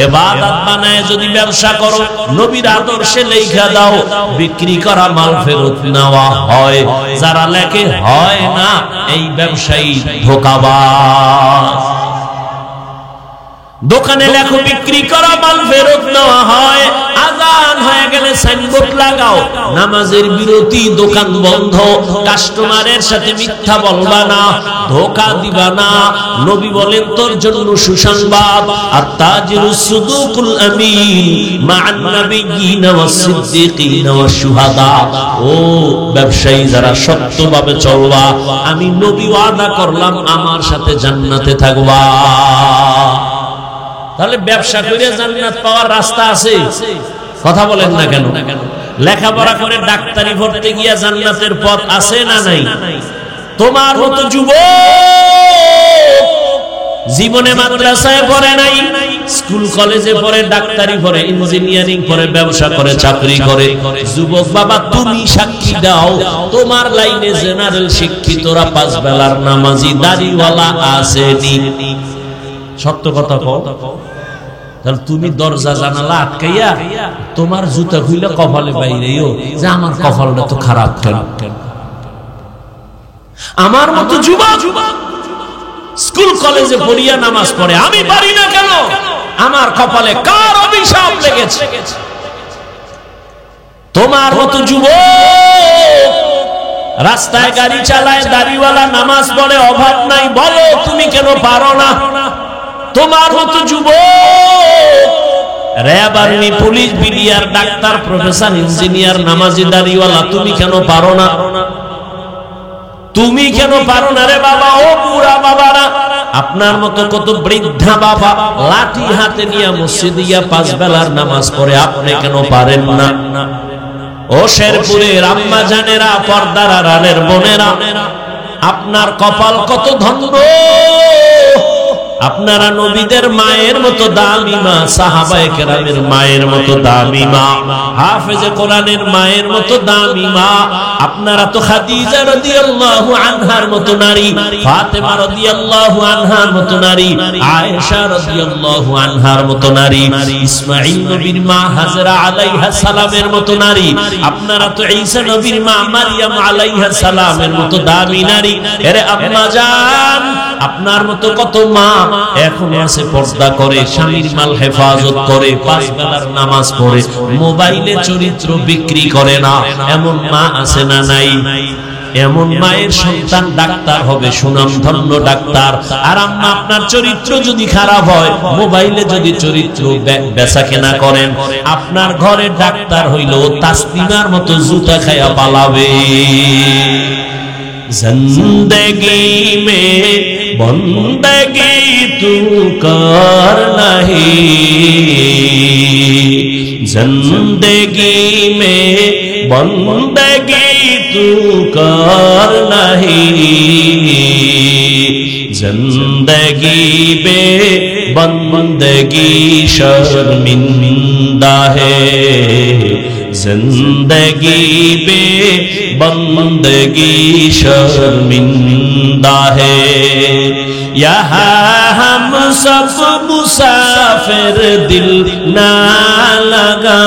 ইবাদত বানায় যদি ব্যবসা করো, নবীর আদর্শে লেখা দাও, বিক্রি করা মাল ফেরত নেওয়া হয়, যারা লেখে হয় না, এই ব্যবসায়ী ধোঁকাবাজ। দোকানে লেখো বিক্রি করা মাল ফেরত নেওয়া হয়, আজান হয়ে গেলে সাইনবোর্ড লাগাও নামাজের বিরতি, দোকান বন্ধ। কাস্টমারের সাথে মিথ্যা বলবা না, ধোঁকা দিবা না। নবী বলেন তোর জন্য সুসংবাদ, আত-তাজিরুস সুদুকুল আমিন মা'আন নাবিয়্যিনা ওয়াস সিদ্দিকিনা ওয়াস শুহাদা। ও ব্যবসায়ী যারা সত্যভাবে চলবা, আমি নবী ওয়াদা করলাম আমার সাথে জান্নাতে থাকবা। তাহলে ব্যবসা করে জান্নাত পাওয়ার রাস্তা আছে, কথা বলেন না কেন? লেখাপড়া করে ডাক্তারি পড়তে গিয়া জান্নাতের পথ আছে না নাই? তোমার মতো যুবক জীবনে মাদ্রাসায় পড়ে নাই, স্কুল কলেজে পড়ে, ডাক্তারি পড়ে, ইঞ্জিনিয়ারিং পড়ে, ব্যবসা করে, চাকরি করে। যুবক বাবা তুমি সাক্ষী দাও, তোমার লাইনে জেনারেল শিক্ষিতরা পাঁচ বেলার নামাজি দাড়িওয়ালা আসেনি। সত্য কথা কও। তাহলে তুমি দরজা জানালা আটকাইয়া তোমার জুতা খুইলে কপালে বাইরেও যে আমার কপালটা তো খারাপ কেন? আমার মতো যুবক স্কুল কলেজে পড়িয়া নামাজ পড়ে, আমি পারি না কেন? আমার কপালে কার অভিশাপ লেগেছে? তোমার মতো যুবক রাস্তায় গাড়ি চালায়, দাড়িওয়ালা নামাজ পড়ে, অভাব নাই, বলো তুমি কেন পারো না? তোমার মতো যুবক RAB, army, police, BDR, doctor, professor, engineer, নামাজি, দাড়িওয়ালা, তুমি কেন পারো না? তুমি কেন পারো না রে বাবা? ও বুড়া বাবারা, আপনার মতো কত বৃদ্ধা বাবা লাঠি হাতে নিয়ে মসজিদে গিয়া পাঁচ বেলার নামাজ পড়ে, আপনি কেন পারেন না? ও শেরপুরের আম্মা জানেরা, পর্দার আড়ালের বোনেরা, আপনার কপাল কত ধন্য। আপনারা নবীদের মায়ের মতো দামি মা, সাহাবায়ে কেরামের মায়ের মতো দামি মা, হাফেজে কোরআনের মায়ের মতো দামি মা। আপনারা তো খাদিজা রাদিয়াল্লাহু আনহার মতো নারী, ফাতেমা রাদিয়াল্লাহু আনহার মতো নারী, আয়েশা রাদিয়াল্লাহু আনহার মতো নারী, ইসমাঈল নবীর মা হাজরা আলাইহা সালামের মতো নারী। আপনারা তো ঈসা নবীর মা মারইয়াম আলাইহা সালামের মতো দামি নারী। আরে আম্মা জান, আপনার মতো কত মা এখনো আছে পর্দা করে, স্বামীর মাল হেফাজত করে, পাঁচ বেলার নামাজ পড়ে, মোবাইলে চরিত্র বিক্রি করে না, এমন মা আছে না নাই? এমন মায়ের সন্তান ডাক্তার হবে, সুনামধন্য ডাক্তার। আর আম্মা আপনার চরিত্র যদি খারাপ হয়, মোবাইলে যদি চরিত্র বেচা কেনা করেন, আপনার ঘরে ডাক্তার হইল তাসলিমার মতো জুতা খায়া পালাবে। जिंदगी में बंदगी तू कर नहीं, जिंदगी में बंदगी तू कर नहीं, जिंदगी में बंदगी शर्मिंदा है, जिंदगी में बंदगी शर्मिंदा है। यहाँ हम सब मुसाफिर, दिल ना लगा,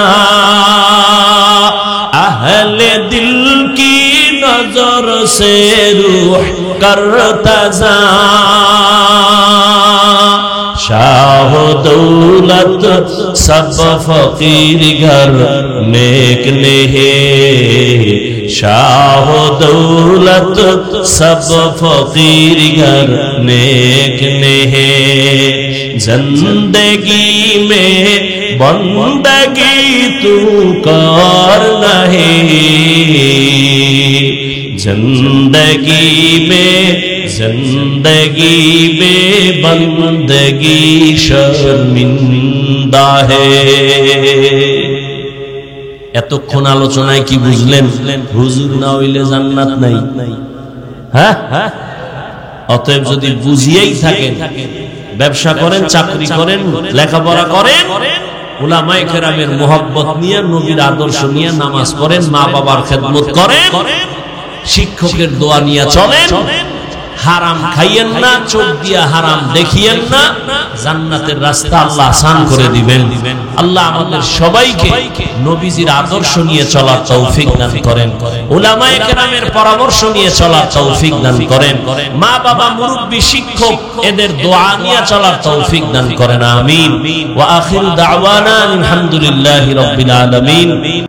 अहले दिल की नजर से रूह करता जा, शाह दौलत सब फकीर घर नेक नेहे, शाह दौलत सब फकीर घर नेक नेहे, जिंदगी में बंदगी तू कर नहीं, जिंदगी में बंदगी शर्मिंदा है। এতক্ষণ আলোচনায় কি বুঝলেন? হুজুর না হইলে জান্নাত নাই। হ্যাঁ, অতএব যদি বুঝিয়েই থাকেন, ব্যবসা করেন, চাকরি করেন, লেখাপড়া করেন, উলামায়ে কেরামের মুহাব্বত নিয়ে, নবীর আদর্শ নিয়ে নামাজ পড়েন, মা বাবার খেদমত করেন, শিক্ষকের দোয়া নিয়ে চলেন, হারাম খাইয়েন না, চোখ দিয়া হারাম দেখিয়েন না, জান্নাতের রাস্তা আল্লাহ আসান করে দিবেন। আল্লাহ আমাদের সবাইকে নবীজির আদর্শ নিয়ে চলার তৌফিক দান করেন, উলামায়ে কেরামের পরামর্শ নিয়ে চলার তৌফিক দান করেন, মা বাবা মুরব্বী শিক্ষক এদের দোয়া নিয়ে চলার তৌফিক দান করেন। আমিন। ওয়া আখিরু দাওয়ানা আলহামদুলিল্লাহি রাব্বিল আলামিন।